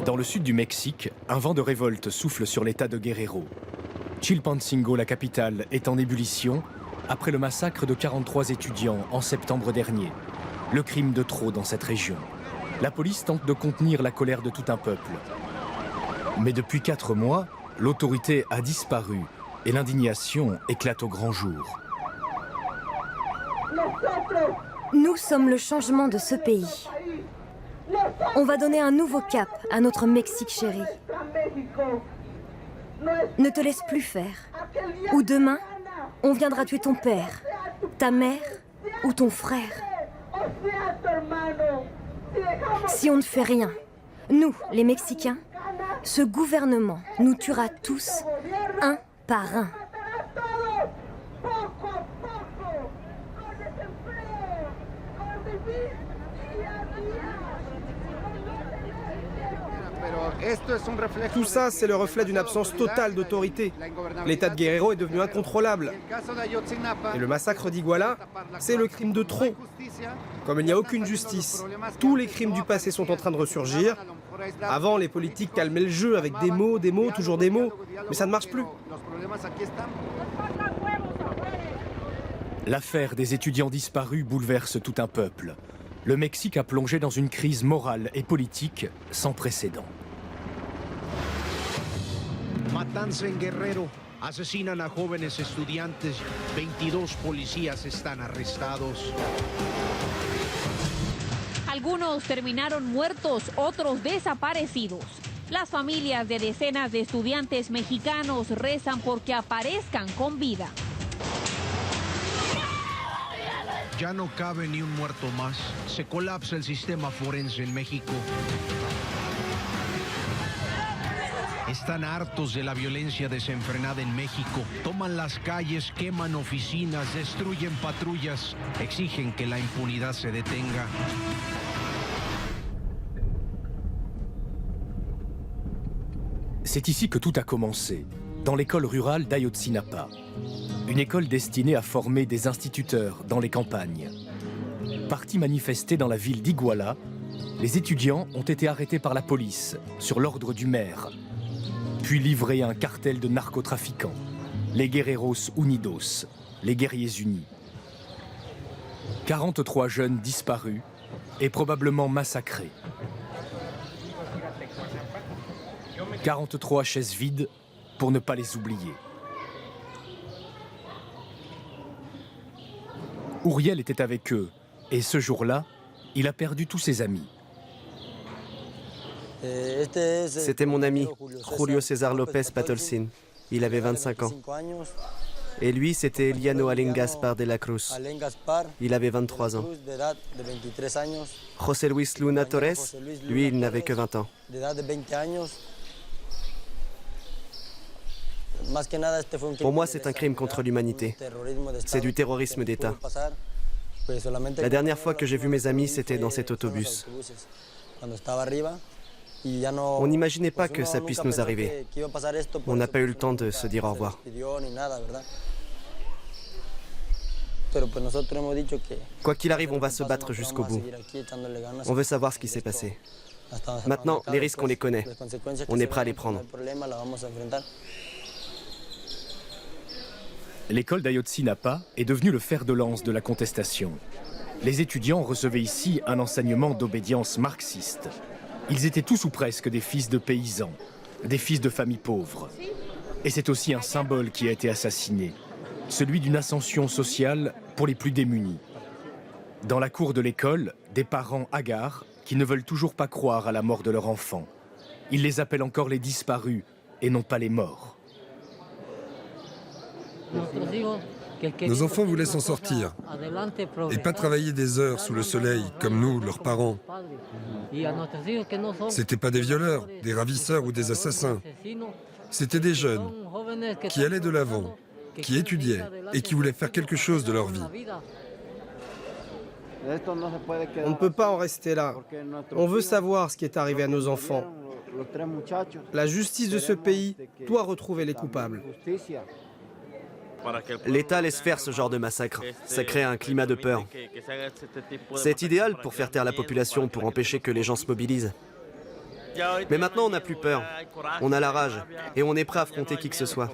Dans le sud du Mexique, un vent de révolte souffle sur l'état de Guerrero. Chilpancingo, la capitale, est en ébullition après le massacre de 43 étudiants en septembre dernier. Le crime de trop dans cette région. La police tente de contenir la colère de tout un peuple. Mais depuis 4 mois, l'autorité a disparu et l'indignation éclate au grand jour. Nous sommes le changement de ce pays. On va donner un nouveau cap à notre Mexique chéri. Ne te laisse plus faire. Ou demain, on viendra tuer ton père, ta mère ou ton frère. Si on ne fait rien, nous, les Mexicains, ce gouvernement nous tuera tous, un par un. Tout ça, c'est le reflet d'une absence totale d'autorité. L'état de Guerrero est devenu incontrôlable. Et le massacre d'Iguala, c'est le crime de trop. Comme il n'y a aucune justice, tous les crimes du passé sont en train de ressurgir. Avant, les politiques calmaient le jeu avec des mots, toujours des mots. Mais ça ne marche plus. L'affaire des étudiants disparus bouleverse tout un peuple. Le Mexique a plongé dans une crise morale et politique sans précédent. Matanza en Guerrero. Asesinan a jóvenes estudiantes. 22 policías están arrestados. Algunos terminaron muertos, otros desaparecidos. Las familias de decenas de estudiantes mexicanos rezan porque aparezcan con vida. Ya no cabe ni un muerto más. Se colapsa el sistema forense en México. Están hartos de la violencia desenfrenada en México. Toman las calles, queman oficinas, destruyen patrullas. Exigen que la impunidad se detenga. C'est ici que tout a commencé, dans l'école rurale d'Ayotzinapa. Une école destinée à former des instituteurs dans les campagnes. Partis manifester dans la ville d'Iguala, les étudiants ont été arrêtés par la police, sur l'ordre du maire, puis livrés à un cartel de narcotrafiquants, les Guerreros Unidos, les guerriers unis. 43 jeunes disparus et probablement massacrés. 43 chaises vides pour ne pas les oublier. Uriel était avec eux, et ce jour-là, il a perdu tous ses amis. C'était mon ami, Julio César López Patolsin. Il avait 25 ans. Et lui, c'était Eliano Allen Gaspar de la Cruz. Il avait 23 ans. José Luis Luna Torres, lui, il n'avait que 20 ans. Pour moi, c'est un crime contre l'humanité. C'est du terrorisme d'État. La dernière fois que j'ai vu mes amis, c'était dans cet autobus. On n'imaginait pas que ça puisse nous arriver. On n'a pas eu le temps de se dire au revoir. Quoi qu'il arrive, on va se battre jusqu'au bout. On veut savoir ce qui s'est passé. Maintenant, les risques, on les connaît. On est prêt à les prendre. L'école d'Ayotzinapa est devenue le fer de lance de la contestation. Les étudiants recevaient ici un enseignement d'obédience marxiste. Ils étaient tous ou presque des fils de paysans, des fils de familles pauvres. Et c'est aussi un symbole qui a été assassiné, celui d'une ascension sociale pour les plus démunis. Dans la cour de l'école, des parents hagards qui ne veulent toujours pas croire à la mort de leur enfant. Ils les appellent encore les disparus et non pas les morts. Nos enfants voulaient s'en sortir et pas travailler des heures sous le soleil comme nous, leurs parents. C'était pas des violeurs, des ravisseurs ou des assassins. C'était des jeunes qui allaient de l'avant, qui étudiaient et qui voulaient faire quelque chose de leur vie. On ne peut pas en rester là. On veut savoir ce qui est arrivé à nos enfants. La justice de ce pays doit retrouver les coupables. L'État laisse faire ce genre de massacre. Ça crée un climat de peur. C'est idéal pour faire taire la population, pour empêcher que les gens se mobilisent. Mais maintenant, on n'a plus peur. On a la rage et on est prêt à affronter qui que ce soit.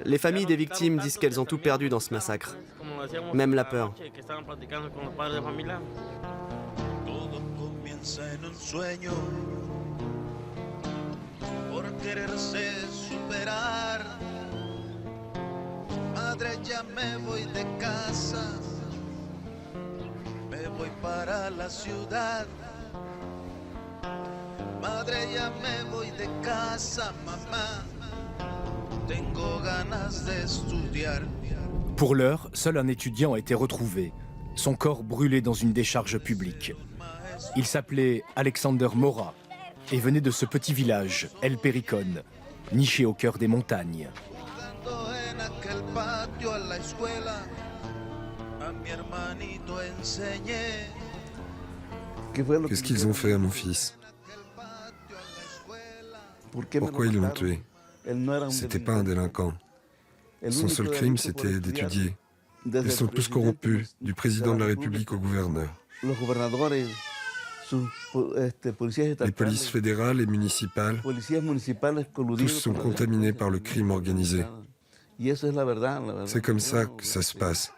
Les familles des victimes disent qu'elles ont tout perdu dans ce massacre, même la peur. Pour l'heure, seul un étudiant a été retrouvé, son corps brûlé dans une décharge publique. Il s'appelait Alexander Mora et venait de ce petit village, El Pericón, niché au cœur des montagnes. Qu'est-ce qu'ils ont fait à mon fils? Pourquoi ils l'ont tué? C'était pas un délinquant. Son seul crime, c'était d'étudier. Ils sont tous corrompus, du président de la République au gouverneur. Les polices fédérales et municipales, tous sont contaminés par le crime organisé. C'est comme ça que ça se passe.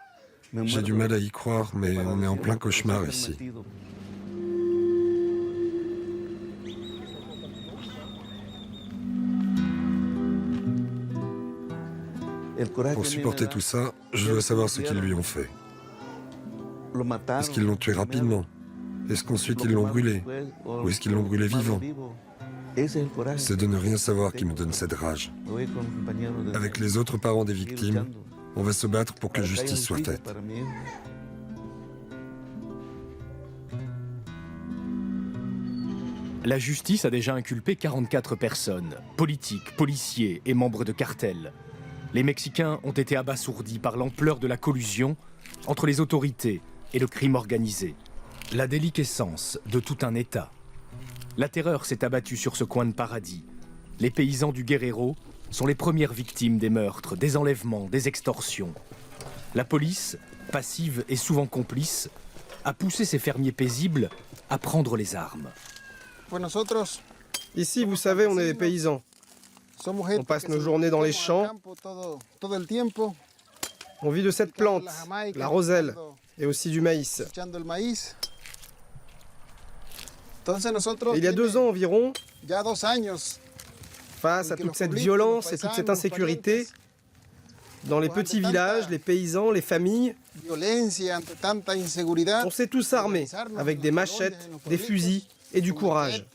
J'ai du mal à y croire, mais on est en plein cauchemar ici. Pour supporter tout ça, je dois savoir ce qu'ils lui ont fait. Est-ce qu'ils l'ont tué rapidement? Est-ce qu'ensuite ils l'ont brûlé? Ou est-ce qu'ils l'ont brûlé vivant? C'est de ne rien savoir qui me donne cette rage. Avec les autres parents des victimes, on va se battre pour que justice soit faite. La justice a déjà inculpé 44 personnes, politiques, policiers et membres de cartels. Les Mexicains ont été abasourdis par l'ampleur de la collusion entre les autorités et le crime organisé. La déliquescence de tout un État. La terreur s'est abattue sur ce coin de paradis. Les paysans du Guerrero sont les premières victimes des meurtres, des enlèvements, des extorsions. La police, passive et souvent complice, a poussé ces fermiers paisibles à prendre les armes. Ici, vous savez, on est des paysans. On passe nos journées dans les champs. On vit de cette plante, la roselle, et aussi du maïs. Et il y a 2 ans environ, face à toute cette violence et toute cette insécurité, dans les petits villages, les paysans, les familles, on s'est tous armés avec des machettes, des fusils et du courage.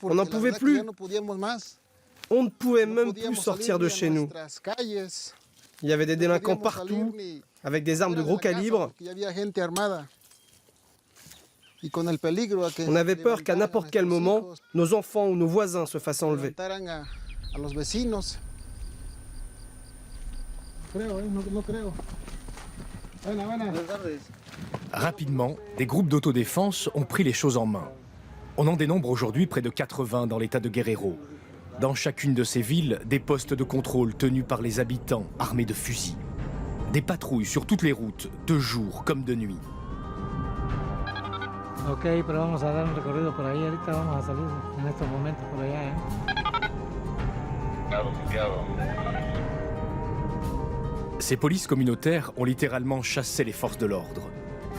On n'en pouvait plus. On ne pouvait même plus sortir de chez nous. Il y avait des délinquants partout, avec des armes de gros calibre. On avait peur qu'à n'importe quel moment, nos enfants ou nos voisins se fassent enlever. Rapidement, des groupes d'autodéfense ont pris les choses en main. On en dénombre aujourd'hui près de 80 dans l'état de Guerrero. Dans chacune de ces villes, des postes de contrôle tenus par les habitants armés de fusils. Des patrouilles sur toutes les routes, de jour comme de nuit. Ok, pero vamos a dar un recorrido por ahí. Ahorita vamos a salir en estos momentos por allá, Ces polices communautaires ont littéralement chassé les forces de l'ordre.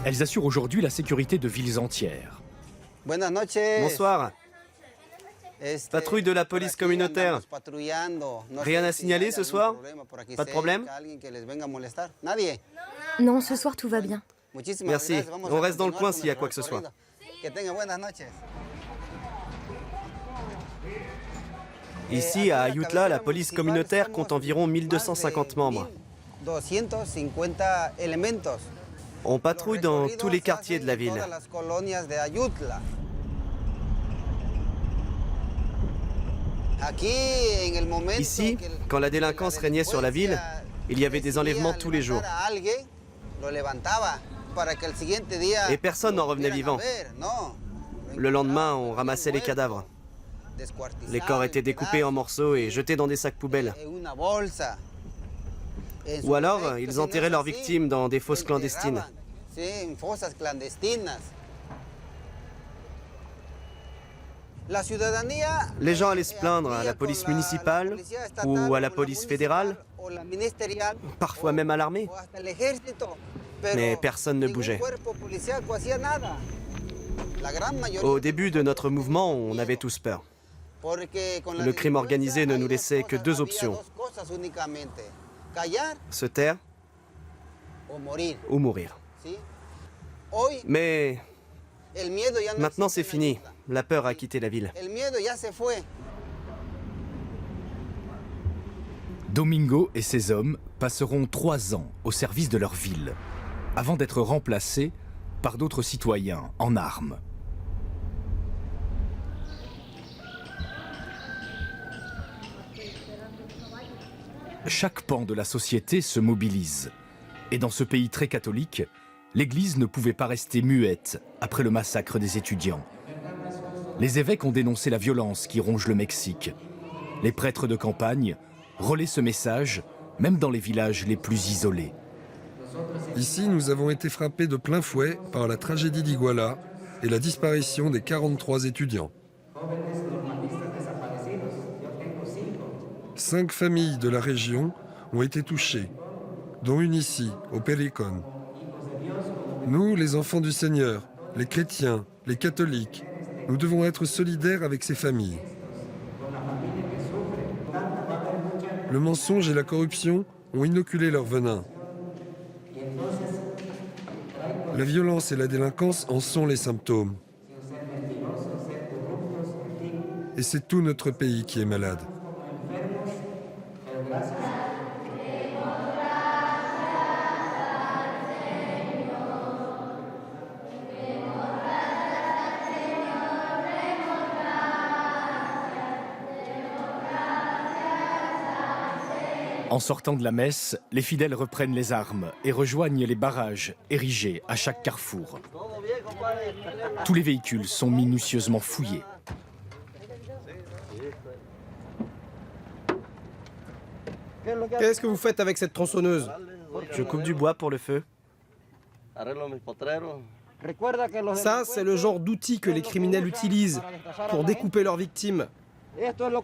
Elles assurent aujourd'hui la sécurité de villes entières. Bonsoir. Patrouille de la police communautaire. Rien à signaler ce soir? Pas de problème? Non, ce soir tout va bien. Merci. On reste dans le coin s'il y a quoi que ce soit. Ici, à Ayutla, la police communautaire compte environ 1250 membres. On patrouille dans tous les quartiers de la ville. Ici, quand la délinquance régnait sur la ville, il y avait des enlèvements tous les jours. Et personne n'en revenait vivant. Le lendemain, on ramassait les cadavres. Les corps étaient découpés en morceaux et jetés dans des sacs poubelles. Ou alors, ils enterraient leurs victimes dans des fosses clandestines. Les gens allaient se plaindre à la police municipale ou à la police fédérale, parfois même à l'armée. Mais personne ne bougeait. Au début de notre mouvement, on avait tous peur. Le crime organisé ne nous laissait que deux options. Se taire ou mourir. Mais maintenant c'est fini. La peur a quitté la ville. Domingo et ses hommes passeront 3 ans au service de leur ville, avant d'être remplacés par d'autres citoyens en armes. Chaque pan de la société se mobilise. Et dans ce pays très catholique, l'Église ne pouvait pas rester muette après le massacre des étudiants. Les évêques ont dénoncé la violence qui ronge le Mexique. Les prêtres de campagne relaient ce message, même dans les villages les plus isolés. Ici, nous avons été frappés de plein fouet par la tragédie d'Iguala et la disparition des 43 étudiants. 5 familles de la région ont été touchées, dont une ici, au Péricón. Nous, les enfants du Seigneur, les chrétiens, les catholiques, nous devons être solidaires avec ces familles. Le mensonge et la corruption ont inoculé leur venin. La violence et la délinquance en sont les symptômes. Et c'est tout notre pays qui est malade. En sortant de la messe, les fidèles reprennent les armes et rejoignent les barrages érigés à chaque carrefour. Tous les véhicules sont minutieusement fouillés. Qu'est-ce que vous faites avec cette tronçonneuse? Je coupe du bois pour le feu. Ça, c'est le genre d'outil que les criminels utilisent pour découper leurs victimes.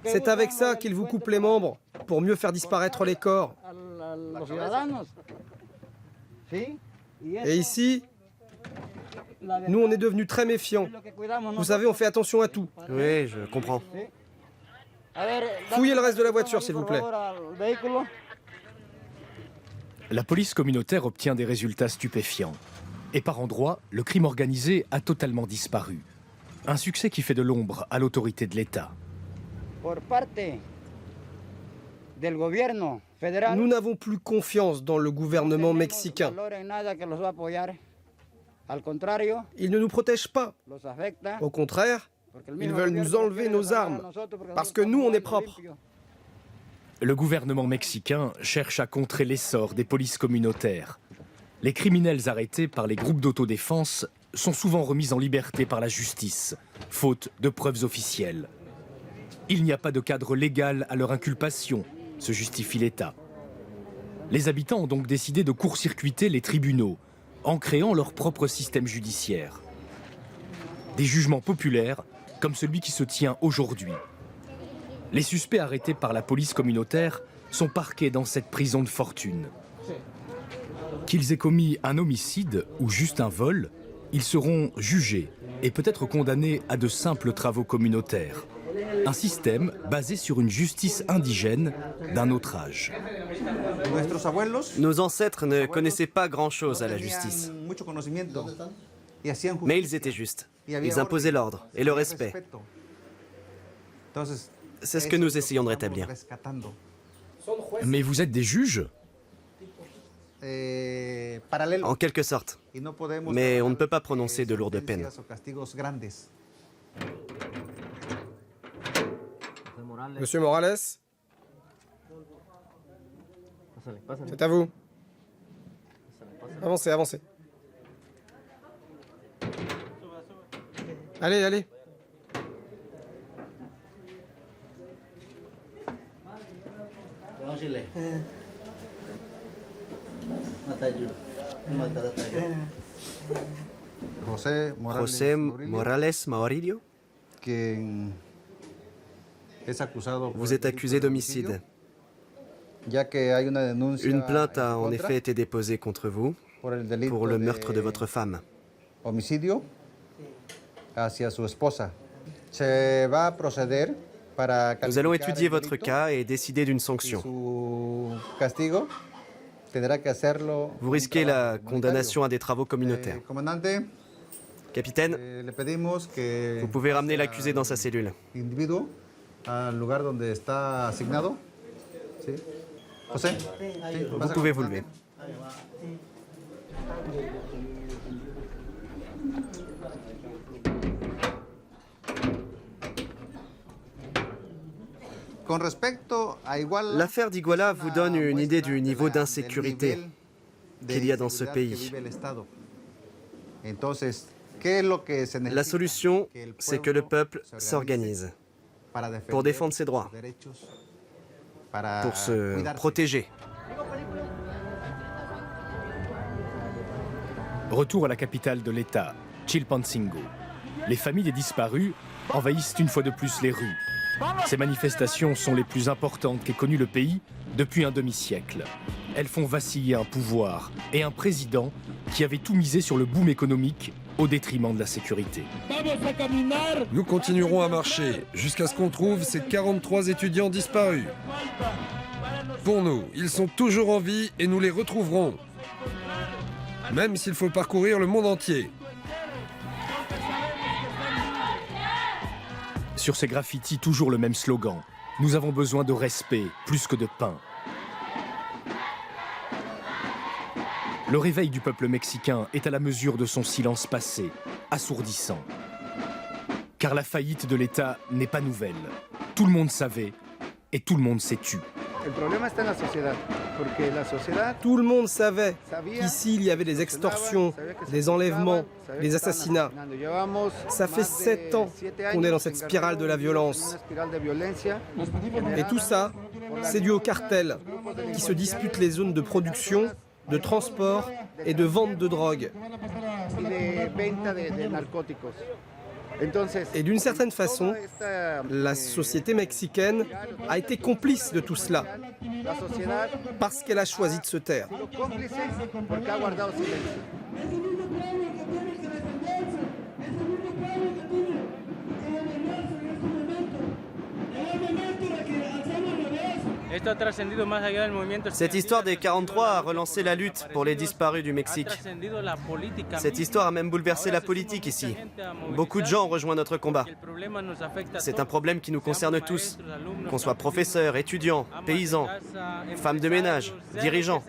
C'est avec ça qu'ils vous coupent les membres pour mieux faire disparaître les corps. Et ici, nous, on est devenus très méfiants. Vous savez, on fait attention à tout. Oui, je comprends. Fouillez le reste de la voiture, s'il vous plaît. La police communautaire obtient des résultats stupéfiants. Et par endroits, le crime organisé a totalement disparu. Un succès qui fait de l'ombre à l'autorité de l'État. Nous n'avons plus confiance dans le gouvernement mexicain. Ils ne nous protègent pas. Au contraire, ils veulent nous enlever nos armes, parce que nous, on est propres. Le gouvernement mexicain cherche à contrer l'essor des polices communautaires. Les criminels arrêtés par les groupes d'autodéfense sont souvent remis en liberté par la justice, faute de preuves officielles. Il n'y a pas de cadre légal à leur inculpation, se justifie l'État. Les habitants ont donc décidé de court-circuiter les tribunaux, en créant leur propre système judiciaire. Des jugements populaires, comme celui qui se tient aujourd'hui. Les suspects arrêtés par la police communautaire sont parqués dans cette prison de fortune. Qu'ils aient commis un homicide ou juste un vol, ils seront jugés et peut-être condamnés à de simples travaux communautaires. Un système basé sur une justice indigène d'un autre âge. Nos ancêtres ne connaissaient pas grand-chose à la justice. Mais ils étaient justes. Ils imposaient l'ordre et le respect. C'est ce que nous essayons de rétablir. Mais vous êtes des juges ? En quelque sorte. Mais on ne peut pas prononcer de lourdes peines. Monsieur Morales, c'est à vous. Avancez, avancez. Allez, allez. José Morales Mauricio, vous êtes accusé d'homicide. Une plainte a en effet été déposée contre vous pour le meurtre de votre femme. Nous allons étudier votre cas et décider d'une sanction. Vous risquez la condamnation à des travaux communautaires. Capitaine, vous pouvez ramener l'accusé dans sa cellule. Vous pouvez vous lever. L'affaire d'Iguala vous donne une idée du niveau d'insécurité qu'il y a dans ce pays. La solution, c'est que le peuple s'organise pour défendre ses droits, pour se protéger. Retour à la capitale de l'État, Chilpancingo. Les familles des disparus envahissent une fois de plus les rues. Ces manifestations sont les plus importantes qu'ait connu le pays depuis un demi-siècle. Elles font vaciller un pouvoir et un président qui avait tout misé sur le boom économique au détriment de la sécurité. Nous continuerons à marcher jusqu'à ce qu'on trouve ces 43 étudiants disparus. Pour nous, ils sont toujours en vie et nous les retrouverons. Même s'il faut parcourir le monde entier. Sur ces graffitis, toujours le même slogan. Nous avons besoin de respect, plus que de pain. Le réveil du peuple mexicain est à la mesure de son silence passé, assourdissant. Car la faillite de l'État n'est pas nouvelle. Tout le monde savait et tout le monde s'est tu. Tout le monde savait qu'ici il y avait des extorsions, des enlèvements, des assassinats. Ça fait 7 ans qu'on est dans cette spirale de la violence. Et tout ça, c'est dû aux cartels qui se disputent les zones de production, de transport et de vente de drogue. Et d'une certaine façon, la société mexicaine a été complice de tout cela, parce qu'elle a choisi de se taire. Cette histoire des 43 a relancé la lutte pour les disparus du Mexique. Cette histoire a même bouleversé la politique ici. Beaucoup de gens ont rejoint notre combat. C'est un problème qui nous concerne tous, qu'on soit professeurs, étudiants, paysans, femmes de ménage, dirigeants.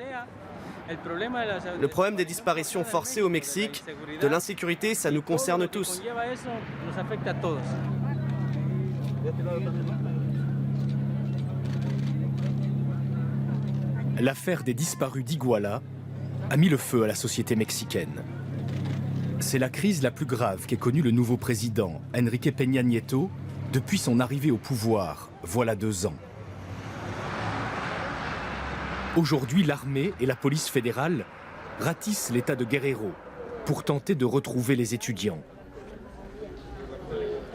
Le problème des disparitions forcées au Mexique, de l'insécurité, ça nous concerne tous. L'affaire des disparus d'Iguala a mis le feu à la société mexicaine. C'est la crise la plus grave qu'ait connue le nouveau président, Enrique Peña Nieto, depuis son arrivée au pouvoir, voilà 2 ans. Aujourd'hui, l'armée et la police fédérale ratissent l'État de Guerrero pour tenter de retrouver les étudiants.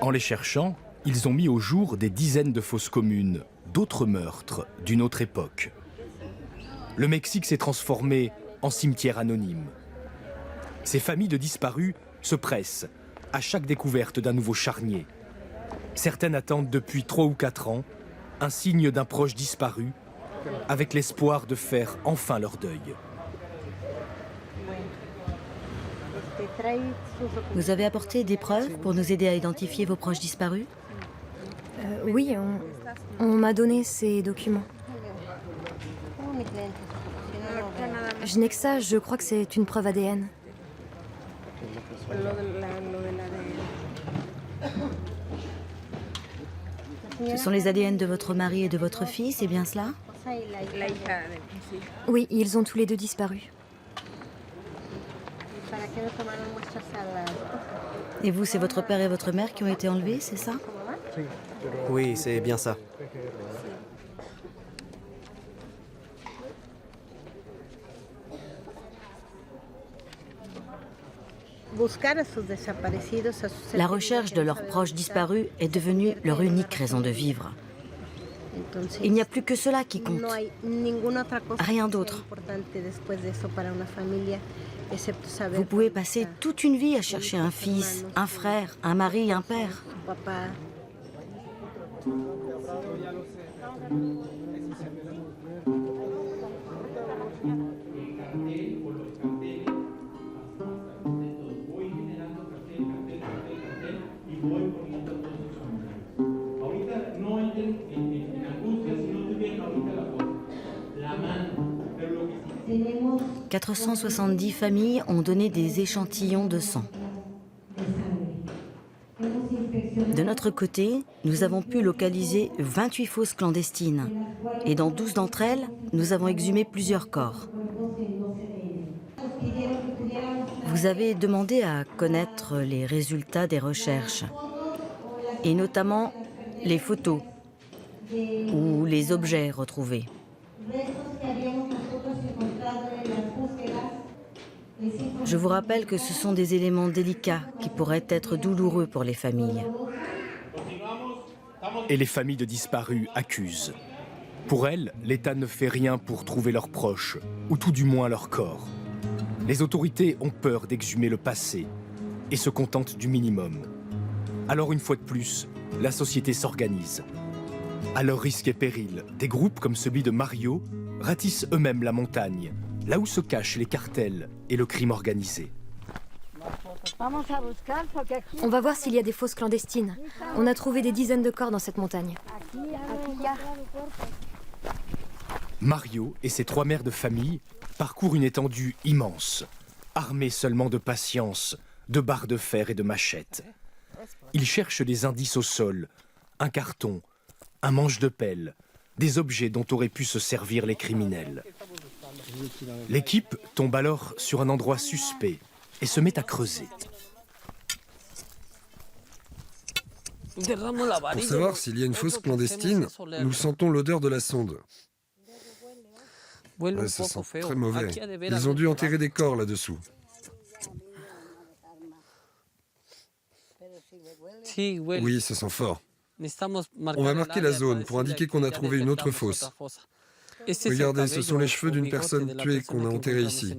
En les cherchant, ils ont mis au jour des dizaines de fosses communes, d'autres meurtres d'une autre époque. Le Mexique s'est transformé en cimetière anonyme. Ces familles de disparus se pressent à chaque découverte d'un nouveau charnier. Certaines attendent depuis 3 ou 4 ans un signe d'un proche disparu, avec l'espoir de faire enfin leur deuil. Vous avez apporté des preuves pour nous aider à identifier vos proches disparus? Oui, on m'a donné ces documents. Je n'ai que ça, je crois que c'est une preuve ADN. Ce sont les ADN de votre mari et de votre fille, c'est bien cela? Oui, ils ont tous les deux disparu. Et vous, c'est votre père et votre mère qui ont été enlevés, c'est ça? Oui, c'est bien ça. La recherche de leurs proches disparus est devenue leur unique raison de vivre. Il n'y a plus que cela qui compte. Rien d'autre. Vous pouvez passer toute une vie à chercher un fils, un frère, un mari, un père. « 470 familles ont donné des échantillons de sang. De notre côté, nous avons pu localiser 28 fosses clandestines. Et dans 12 d'entre elles, nous avons exhumé plusieurs corps. Vous avez demandé à connaître les résultats des recherches. Et notamment les photos ou les objets retrouvés. Je vous rappelle que ce sont des éléments délicats qui pourraient être douloureux pour les familles. Et les familles de disparus accusent. Pour elles, l'État ne fait rien pour trouver leurs proches, ou tout du moins leurs corps. Les autorités ont peur d'exhumer le passé et se contentent du minimum. Alors une fois de plus, la société s'organise. À leur risque et péril, des groupes comme celui de Mario ratissent eux-mêmes la montagne, là où se cachent les cartels et le crime organisé. On va voir s'il y a des fosses clandestines. On a trouvé des dizaines de corps dans cette montagne. Mario et ses 3 mères de famille parcourent une étendue immense, armés seulement de patience, de barres de fer et de machettes. Ils cherchent des indices au sol, un carton, un manche de pelle, des objets dont auraient pu se servir les criminels. L'équipe tombe alors sur un endroit suspect et se met à creuser. Pour savoir s'il y a une fosse clandestine, nous sentons l'odeur de la sonde. Ça sent très mauvais. Ils ont dû enterrer des corps là-dessous. Oui, ça sent fort. On va marquer la zone pour indiquer qu'on a trouvé une autre fosse. Regardez, ce sont les cheveux d'une personne tuée qu'on a enterrée ici.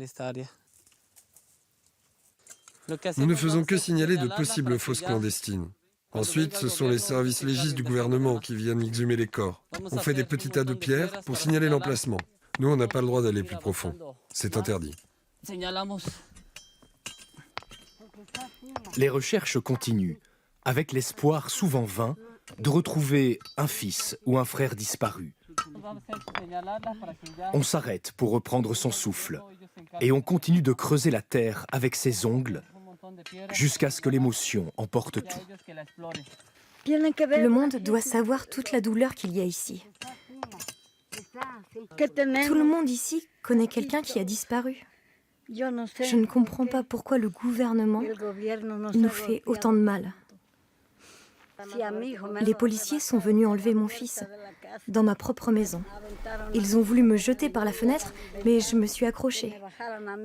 Nous ne faisons que signaler de possibles fosses clandestines. Ensuite, ce sont les services légistes du gouvernement qui viennent exhumer les corps. On fait des petits tas de pierres pour signaler l'emplacement. Nous, on n'a pas le droit d'aller plus profond. C'est interdit. Les recherches continuent, avec l'espoir souvent vain de retrouver un fils ou un frère disparu. On s'arrête pour reprendre son souffle et on continue de creuser la terre avec ses ongles jusqu'à ce que l'émotion emporte tout. Le monde doit savoir toute la douleur qu'il y a ici. Tout le monde ici connaît quelqu'un qui a disparu. Je ne comprends pas pourquoi le gouvernement nous fait autant de mal. Les policiers sont venus enlever mon fils dans ma propre maison. Ils ont voulu me jeter par la fenêtre, mais je me suis accrochée.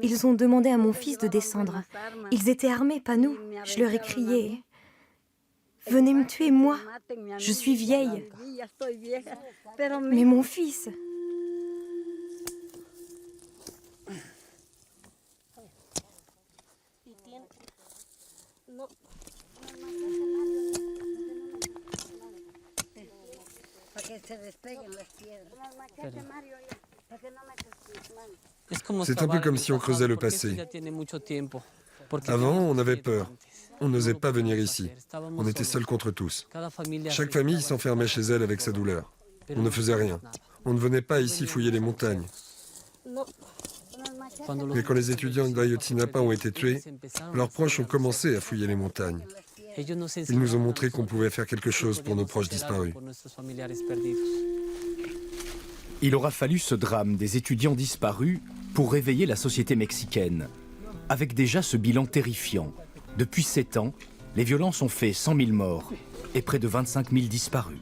Ils ont demandé à mon fils de descendre. Ils étaient armés, pas nous. Je leur ai crié « Venez me tuer, moi. Je suis vieille. Mais mon fils... » C'est un peu comme si on creusait le passé. Avant, on avait peur. On n'osait pas venir ici. On était seuls contre tous. Chaque famille s'enfermait chez elle avec sa douleur. On ne faisait rien. On ne venait pas ici fouiller les montagnes. Mais quand les étudiants d'Ayotzinapa ont été tués, leurs proches ont commencé à fouiller les montagnes. Ils nous ont montré qu'on pouvait faire quelque chose pour nos proches disparus. Il aura fallu ce drame des étudiants disparus pour réveiller la société mexicaine, avec déjà ce bilan terrifiant. Depuis 7 ans, les violences ont fait 100 000 morts et près de 25 000 disparus.